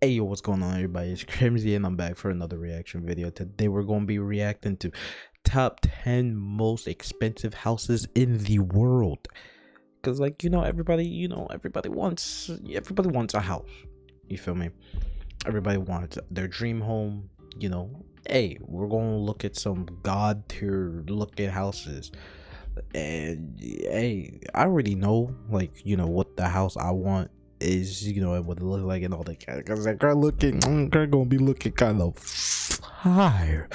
Hey yo, what's going on everybody? It's Criimzy and I'm back for another reaction video. Today we're going to be reacting to top 10 most expensive houses in the world. Cause like everybody wants a house. You feel me? Everybody wants their dream home, Hey, we're going to look at some god tier looking houses. And hey, I already know what the house I want is, and what it looks like and all that kind of, because that girl gonna be looking kind of fire,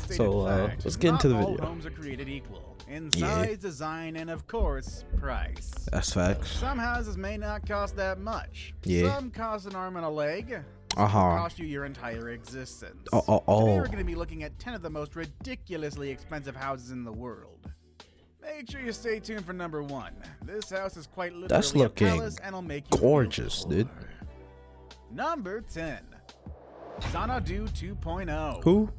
so let's get into the video. Homes are created equal in size, design, and of course price. That's facts. Some houses may not cost that much. Some cost an arm and a leg. Cost you your entire existence. Today we're going to be looking at 10 of the most ridiculously expensive houses in the world. Make sure you stay tuned for number 1. This house is quite literally That's looking a palace and will make you gorgeous, dude. Number 10. Xanadu 2.0. Who?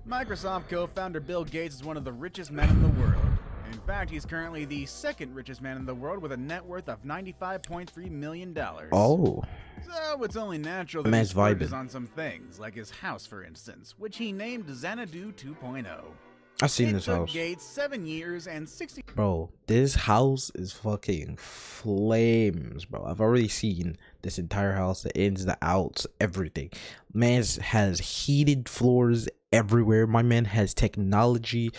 Microsoft co-founder Bill Gates is one of the richest men in the world. In fact, he's currently the second richest man in the world with a net worth of $95.3 million. Oh. So it's only natural that he splurges on some things, like his house for instance, which he named Xanadu 2.0. I've seen this house. It took Gates 7 years and 60. Bro, this house is fucking flames, bro. I've already seen this entire house, the ins, the outs, everything. Man has heated floors everywhere. My man has technology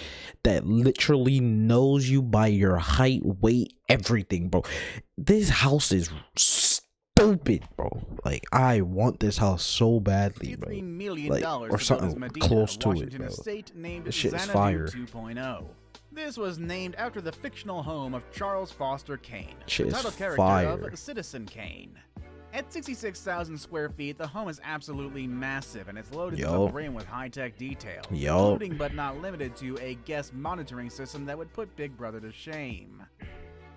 that literally knows you by your height, weight, everything, bro. This house is stupid, bro. Like, I want this house so badly, bro. Like, or something close to it, bro. This shit is fire. 2.0. This was named after the fictional home of Charles Foster Kane, the title character of Citizen Kane. At 66,000 square feet, the home is absolutely massive, and it's loaded to the brim with high-tech detail, including but not limited to a guest monitoring system that would put Big Brother to shame.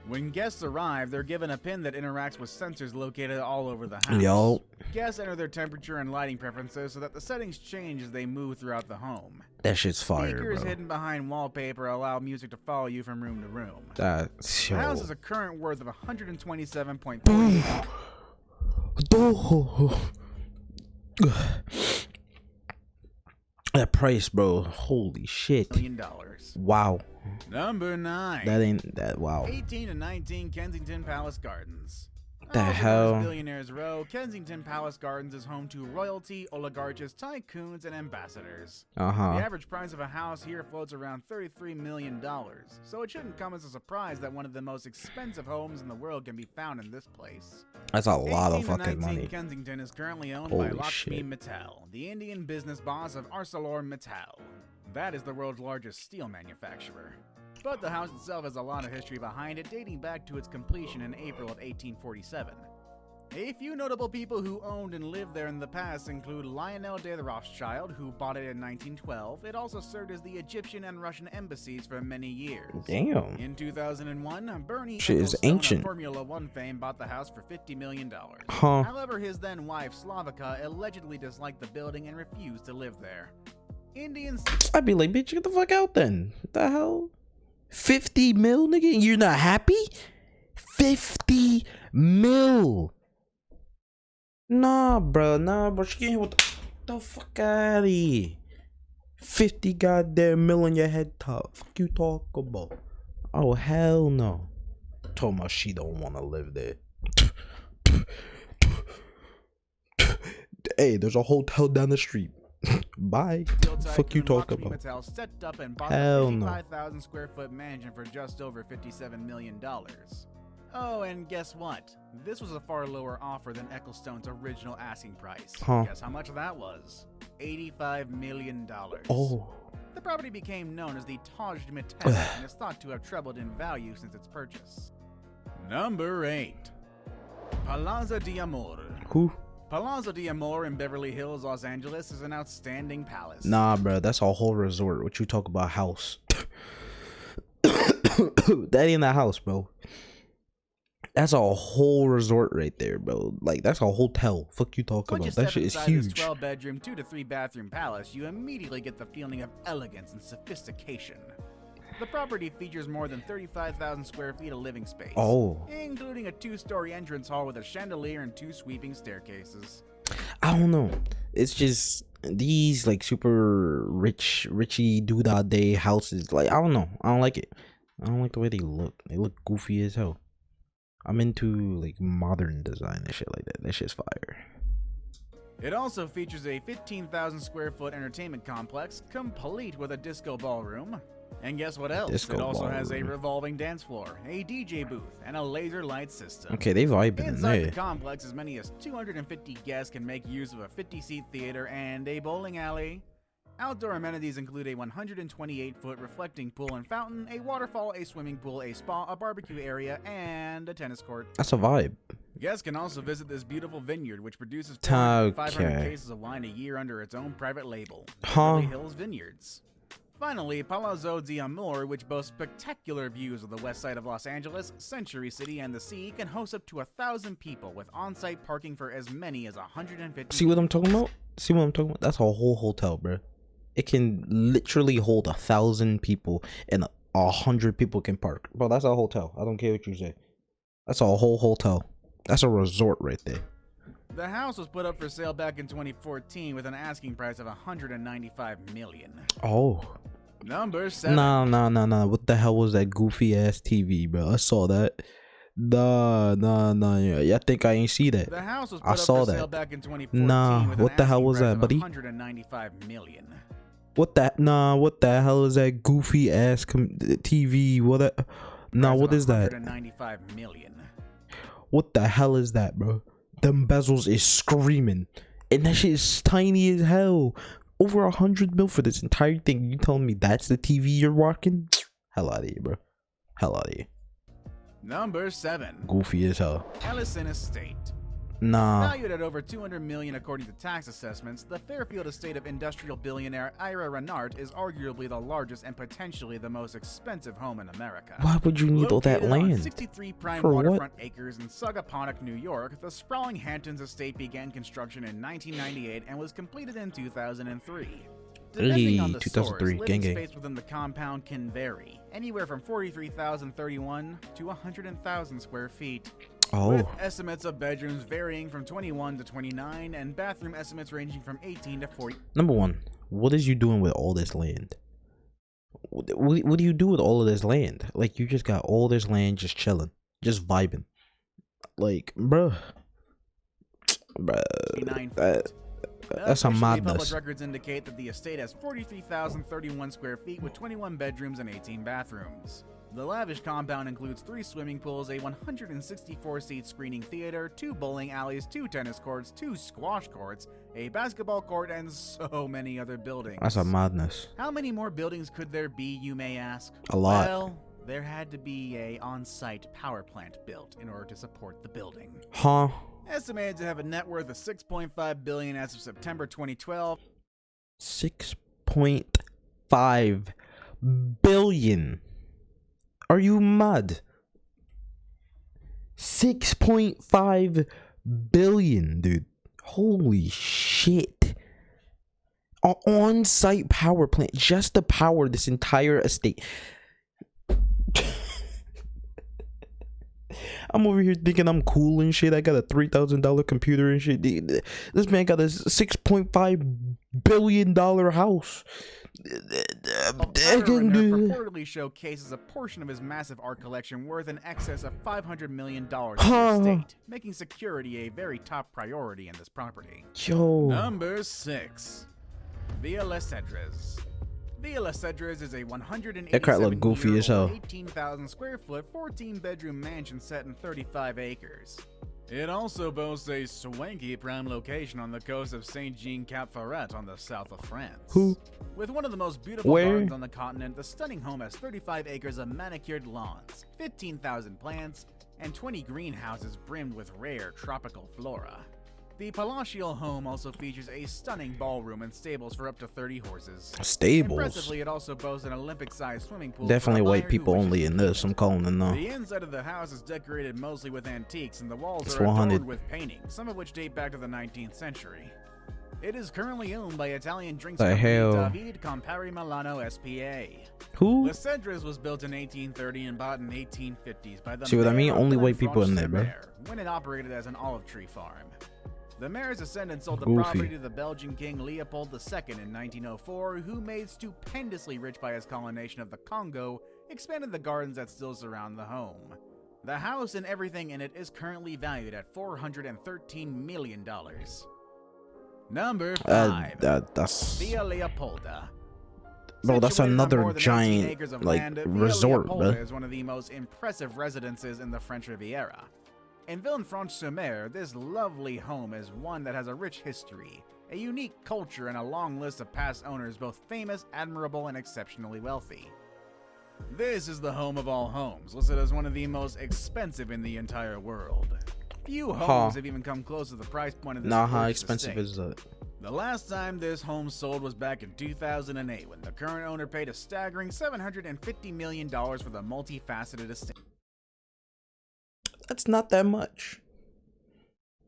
When guests arrive, they're given a pin that interacts with sensors located all over the house. Guests enter their temperature and lighting preferences so that the settings change as they move throughout the home. That shit's fire, Speakers bro. hidden behind wallpaper allow music to follow you from room to room. The house has a current worth of $127.4. That price, bro. Holy shit. $1 million. Wow. Number 9. That ain't that. Wow. 18 to 19 Kensington Palace Gardens. The hell? Billionaires Row, Kensington Palace Gardens is home to royalty, oligarchs, tycoons, and ambassadors. The average price of a house here floats around $33 million, so it shouldn't come as a surprise that one of the most expensive homes in the world can be found in this place. That's a lot of fucking money. Kensington is currently owned by Lakshmi Mittal, the Indian business boss of ArcelorMittal. That is the world's largest steel manufacturer. But the house itself has a lot of history behind it, dating back to its completion in April of 1847. A few notable people who owned and lived there in the past include Lionel de Rothschild, who bought it in 1912. It also served as the Egyptian and Russian embassies for many years. Damn. In 2001, Bernie Ecclestone of Formula One fame bought the house for $50 million. However, his then wife Slavica allegedly disliked the building and refused to live there. I'd be like, bitch, get the fuck out then. What the hell? 50 mil, nigga? You're not happy? 50 mil. Nah, bro. She can't with the fuck out of here. 50 goddamn mil on your head top. Fuck you talk about? Oh, hell no. Told me she don't want to live there. Hey, there's a hotel down the street. Bye. Fuck you talk about? Mittal stepped up and bought Hell a no. 55,000 square foot mansion for just over $57 million. Oh, and guess what? This was a far lower offer than Ecclestone's original asking price. Guess how much that was? $85 million. Oh. The property became known as the Taj Mittal and is thought to have trebled in value since its purchase. Number 8. Palazzo di Amore. Who? Palazzo di Amore in Beverly Hills, Los Angeles is an outstanding palace. Nah, bro, that's a whole resort. What you talk about house? That ain't a house, bro. That's a whole resort right there, bro. Like, that's a hotel. Fuck you talking about? That shit is huge. This 12-bedroom, 2 to 3 bathroom palace, you immediately get the feeling of elegance and sophistication. The property features more than 35,000 square feet of living space, including a 2-story entrance hall with a chandelier and 2 sweeping staircases. I don't know. It's just these like super richy doodah day houses. Like, I don't know. I don't like it. I don't like the way they look. They look goofy as hell. I'm into like modern design and shit like that. That shit's fire. It also features a 15,000 square foot entertainment complex, complete with a disco ballroom. And guess what else? It also has a revolving dance floor, a DJ booth, and a laser light system. Okay, they vibing in Inside there. the complex, as many as 250 guests can make use of a 50-seat theater and a bowling alley. Outdoor amenities include a 128-foot reflecting pool and fountain, a waterfall, a swimming pool, a spa, a barbecue area, and a tennis court. That's a vibe. Guests can also visit this beautiful vineyard, which produces 500 cases of wine a year under its own private label, Beverly Hills Vineyards. Finally, Palazzo di Amor, which boasts spectacular views of the west side of Los Angeles, Century City, and the sea, can host up to 1,000 people with on-site parking for as many as 150. See what I'm talking about? See what I'm talking about? That's a whole hotel, bro. It can literally hold 1,000 people, and 100 people can park. Bro, that's a hotel. I don't care what you say. That's a whole hotel. That's a resort right there. The house was put up for sale back in 2014 with an asking price of $195 million. Oh. Number 7. Nah. What the hell was that goofy ass TV, bro? I saw that. Nah. Yeah, I think I ain't see that. The house was put up for sale back in 2014 with what an the hell was that, buddy? $195 million. What the hell is that goofy ass TV? What is that? $195 million. What the hell is that, bro? Them bezels is screaming, and that shit is tiny as hell. Over 100 mil for this entire thing. You telling me that's the TV you're rocking? Hell out of here, bro. Hell out of here. Number 7. Goofy as hell. Ellison Estate. Nah. Valued at over $200 million according to tax assessments, the Fairfield estate of industrial billionaire Ira Renart is arguably the largest and potentially the most expensive home in America. Why would you need all that land? On 63 prime For waterfront what? acres in Suggaponnock, New York, the sprawling Hamptons estate began construction in 1998 and was completed in 2003. Depending on the 2003, source, living gang. space within the compound can vary, anywhere from 43,031 to 100,000 square feet. Oh. With estimates of bedrooms varying from 21 to 29 and bathroom estimates ranging from 18 to 40. Number one, what is you doing with all this land? What do you do with all of this land? Like, you just got all this land just chilling, just vibing. Like, bruh. That's a madness. Public records indicate that the estate has 43,031 square feet with 21 bedrooms and 18 bathrooms. The lavish compound includes 3 swimming pools, a 164-seat screening theater, 2 bowling alleys, 2 tennis courts, 2 squash courts, a basketball court, and so many other buildings. That's a madness. How many more buildings could there be, you may ask? A lot. Well, there had to be a on-site power plant built in order to support the building. Huh? Estimated to have a net worth of $6.5 billion as of September 2012. 6.5 billion. Are you mad? 6.5 billion, dude. Holy shit. An on-site power plant just to power this entire estate. I'm over here thinking I'm cool and shit. I got a $3,000 computer and shit. This man got a $6.5 billion house. Reportedly showcases a portion of his massive art collection worth in excess of $500 million in the estate, making security a very top priority in this property. Yo. Number 6. Villa Les Cedres. Villa Les Cedres is a 187-year-old, 18,000 square foot, 14-bedroom mansion set in 35 acres. It also boasts a swanky prime location on the coast of Saint-Jean-Cap-Ferrat on the south of France. With one of the most beautiful gardens on the continent, the stunning home has 35 acres of manicured lawns, 15,000 plants, and 20 greenhouses brimmed with rare tropical flora. The palatial home also features a stunning ballroom and stables for up to 30 horses. Stables? Impressively, it also boasts an Olympic-sized swimming pool. Definitely white people only in this, I'm calling it now. The inside of the house is decorated mostly with antiques, and the walls are adorned with paintings, some of which date back to the 19th century. It is currently owned by Italian drinks company David Campari Milano S.p.A. Who? Les Cedres was built in 1830 and bought in 1850s by the See what I mean? Only white people in there, bro. when it operated as an olive tree farm. The mayor's descendant sold the Goofy. property to the Belgian king Leopold II in 1904, who, made stupendously rich by his colonization of the Congo, expanded the gardens that still surround the home. The house and everything in it is currently valued at $413 million. Number 5. That's Villa Leopolda. bro. That's Situated on another more than 18 giant acres of like land, Villa resort, Leopolda bro. is one of the most impressive residences in the French Riviera. In Villefranche-sur-Mer, this lovely home is one that has a rich history, a unique culture, and a long list of past owners, both famous, admirable, and exceptionally wealthy. This is the home of all homes, listed as one of the most expensive in the entire world. Few homes have even come close to the price point of this How gorgeous expensive estate. is that? The last time this home sold was back in 2008, when the current owner paid a staggering $750 million for the multifaceted estate. That's not that much.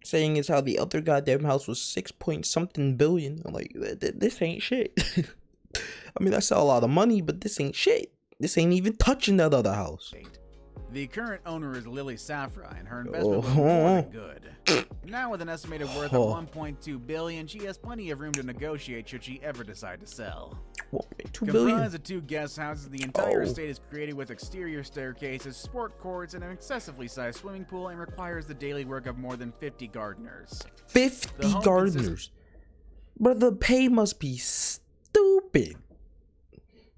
Saying is how the other goddamn house was 6 point something billion. I'm like, this ain't shit. I mean, that's a lot of money, but this ain't shit. This ain't even touching that other house. The current owner is Lily Safra, and her investment was more than good. Now with an estimated worth of $1.2 billion, she has plenty of room to negotiate should she ever decide to sell. 1.2 billion. Comprised of 2 guest houses, the entire estate is created with exterior staircases, sport courts, and an excessively sized swimming pool, and requires the daily work of more than 50 gardeners. 50 gardeners. Bro, the pay must be stupid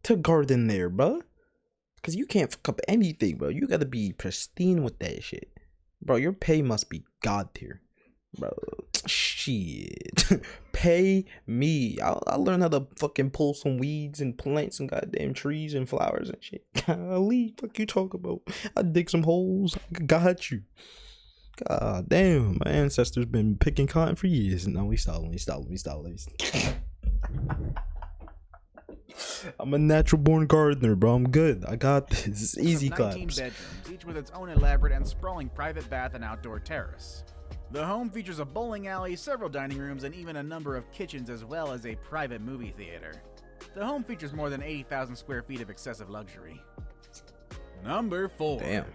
to garden there, bro. Because you can't fuck up anything, bro. You gotta be pristine with that shit. Bro, your pay must be god tier. Bro, shit. Pay me. I'll learn how to fucking pull some weeds and plants and goddamn trees and flowers and shit. Golly, fuck you talk about. I dig some holes. I got you. God damn, my ancestors been picking cotton for years. No, we stop. I'm a natural born gardener, bro. I'm good. I got this. It's easy 19 claps. bedrooms, each with its own elaborate and sprawling private bath and outdoor terrace. The home features a bowling alley, several dining rooms, and even a number of kitchens, as well as a private movie theater. The home features more than 80,000 square feet of excessive luxury. Number 4. Damn.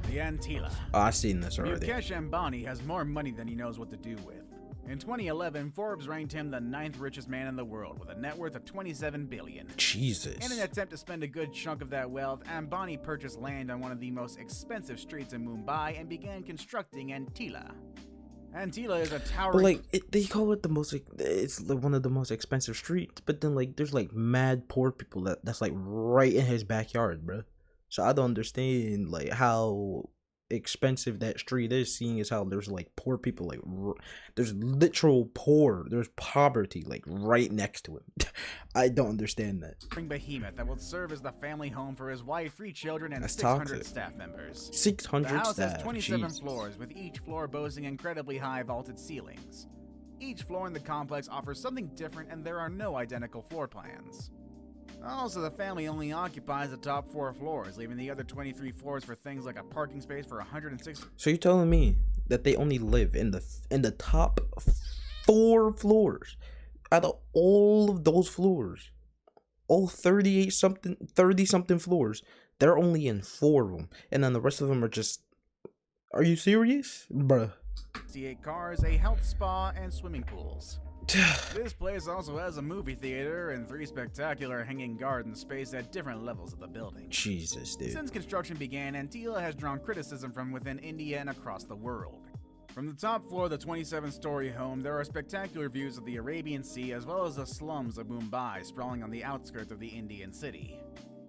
The Antilla. Oh, I've seen this already. Mukesh Ambani has more money than he knows what to do with. In 2011, Forbes ranked him the 9th richest man in the world with a net worth of $27 billion. Jesus. In an attempt to spend a good chunk of that wealth, Ambani purchased land on one of the most expensive streets in Mumbai and began constructing Antilla. Antilla is a towering... But like, they call it the most, it's like one of the most expensive streets, but then like, there's like mad poor people that's like right in his backyard, bro. So I don't understand like how expensive that street is, seeing as how there's like poor people, like there's literal poor, there's poverty like right next to him. I don't understand that. Behemoth that will serve as the family home for his wife, 3 children, and That's 600 toxic. staff members. 600 The house staff. has 27 Jesus. floors, with each floor boasting incredibly high vaulted ceilings. Each floor in the complex offers something different, and there are no identical floor plans. Also, the family only occupies the top 4 floors, leaving the other 23 floors for things like a parking space for 160. So you're telling me that they only live in the top 4 floors out of all of those floors, all 30 something floors, they're only in 4 of them, and then the rest of them are just, are you serious, bruh? 68 cars, a health spa, and swimming pools. This place also has a movie theater and 3 spectacular hanging gardens spaced at different levels of the building. Jesus, dude. Since construction began, Antilla has drawn criticism from within India and across the world. From the top floor of the 27-story home, there are spectacular views of the Arabian Sea as well as the slums of Mumbai sprawling on the outskirts of the Indian city.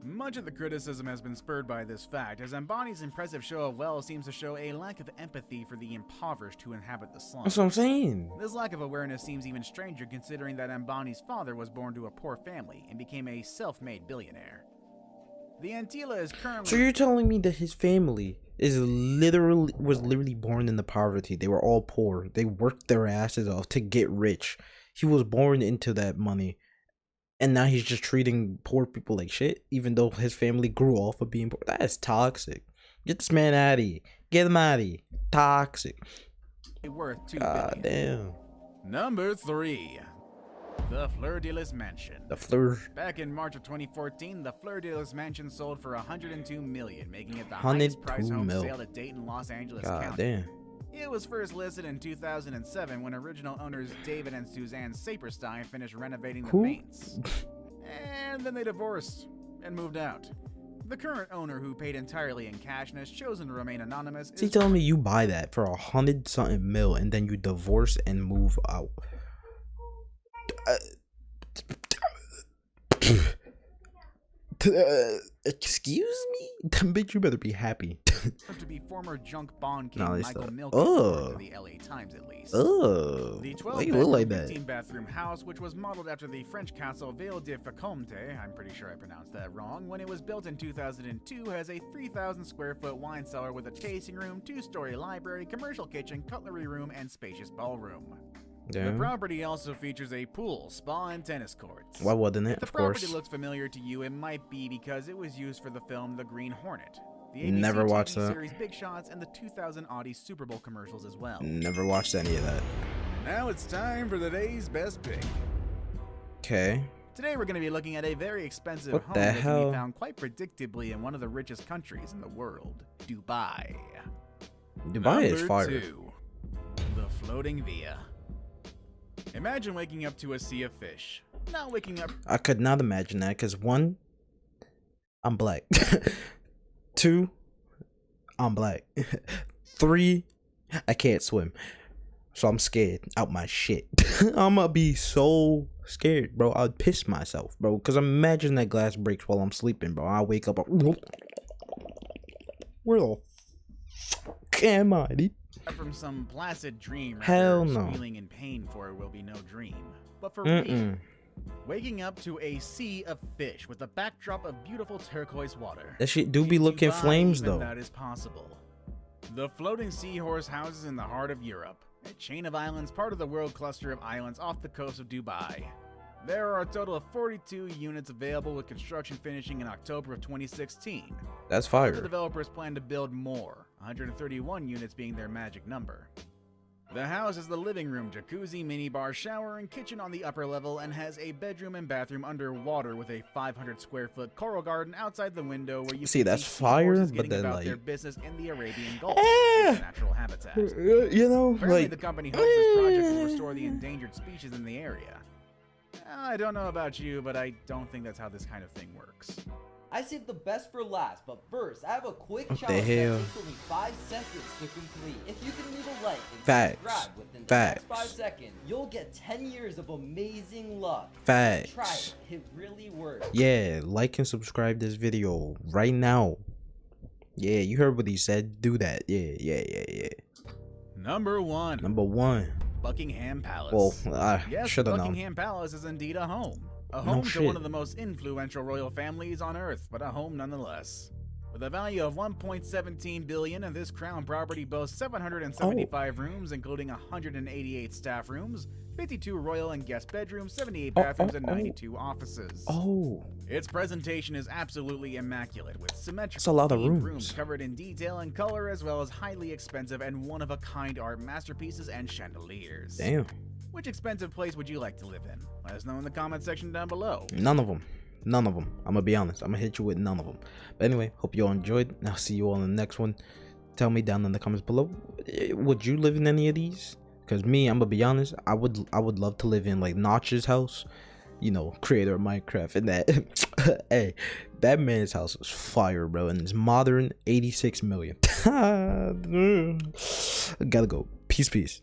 Much of the criticism has been spurred by this fact, as Ambani's impressive show of wealth seems to show a lack of empathy for the impoverished who inhabit the slums. That's what I'm saying. This lack of awareness seems even stranger considering that Ambani's father was born to a poor family and became a self-made billionaire. The Antilla is currently... So you're telling me that his family was literally born into poverty. They were all poor. They worked their asses off to get rich. He was born into that money. And now he's just treating poor people like shit, even though his family grew off of being poor. That is toxic. Get this man out of here. Get him out of here. Toxic. worth $2 God billion. damn. Number 3. The Fleur de Lis Mansion. The Fleur. Back in March of 2014, the Fleur de Lis Mansion sold for $102 million, making it the highest price home mil. sale to date in Los Angeles God County. damn. It was first listed in 2007 when original owners David and Suzanne Saperstein finished renovating the mains. And then they divorced and moved out. The current owner, who paid entirely in cash and has chosen to remain anonymous, is he telling me you buy that for $100-something mil and then you divorce and move out? Excuse me? Bitch, you better be happy. to be former junk bond king Michael Milken, oh, to the LA Times at least. Oh, the 12-bedroom bathroom house, which was modeled after the French castle Ville de Facomte, I'm pretty sure I pronounced that wrong, when it was built in 2002, has a 3,000 square foot wine cellar with a tasting room, 2-story library, commercial kitchen, cutlery room, and spacious ballroom. The property also features a pool, spa, and tennis courts. Why wouldn't it? If the property looks familiar to you, it might be because it was used for the film The Green Hornet. The ABC Never watched TV that. series Big Shots and the 2000 Audi Super Bowl commercials as well. Never watched any of that. Now it's time for the day's best pick. Okay. Today we're going to be looking at a very expensive home the that hell? can be found quite predictably in one of the richest countries in the world, Dubai. Dubai is fire. Number 2, the floating villa. Imagine waking up to a sea of fish. Not waking up. I could not imagine that because 1, I'm black. 2, I'm black. 3, I can't swim. So I'm scared out my shit. I'ma be so scared, bro. I'd piss myself, bro. Because imagine that glass breaks while I'm sleeping, bro. I wake up. Where the fuck am I, dude? From some placid dream, hell no. Squealing in pain for will be no dream. But for real, waking up to a sea of fish with a backdrop of beautiful turquoise water. That shit do be looking flames though. That is possible. The floating seahorse houses in the heart of Europe, a chain of islands part of the world cluster of islands off the coast of Dubai. There are a total of 42 units available, with construction finishing in October of 2016. That's fire. The developers plan to build more, 131 units being their magic number. The house has the living room, jacuzzi, minibar, shower, and kitchen on the upper level, and has a bedroom and bathroom underwater with a 500 square foot coral garden outside the window where you see can that's fire, but then about like their business in the Arabian Gulf, its natural habitat. You know, apparently like the company hopes this project will restore the endangered species in the area. I don't know about you, but I don't think that's how this kind of thing works. I saved the best for last, but first, I have a quick challenge that takes only 5 seconds to complete. If you can leave a like and subscribe within the next 5 seconds, you'll get 10 years of amazing luck. Facts. Try it really works. Yeah, like and subscribe this video right now. Yeah, you heard what he said. Do that. Yeah. Number 1. Buckingham Palace. Well, I yes, should have known. Buckingham Palace is indeed a home. A home to one of the most influential royal families on Earth, but a home nonetheless. With a value of $1.17 billion, and this crown property boasts 775 rooms, including 188 staff rooms, 52 royal and guest bedrooms, 78 bathrooms, and 92 offices. Its presentation is absolutely immaculate, with symmetrical That's a lot of rooms covered in detail and color, as well as highly expensive and one-of-a-kind art masterpieces and chandeliers. Damn. Which expensive place would you like to live in? Let us know in the comment section down below. None of them. I'm gonna be honest. I'm gonna hit you with none of them. But anyway, hope you all enjoyed. I'll see you all in the next one. Tell me down in the comments below, would you live in any of these? Because me, I'm gonna be honest, I would love to live in like Notch's house, you know, creator of Minecraft, and that hey, that man's house is fire, bro, and it's modern. 86 million. Gotta go. Peace.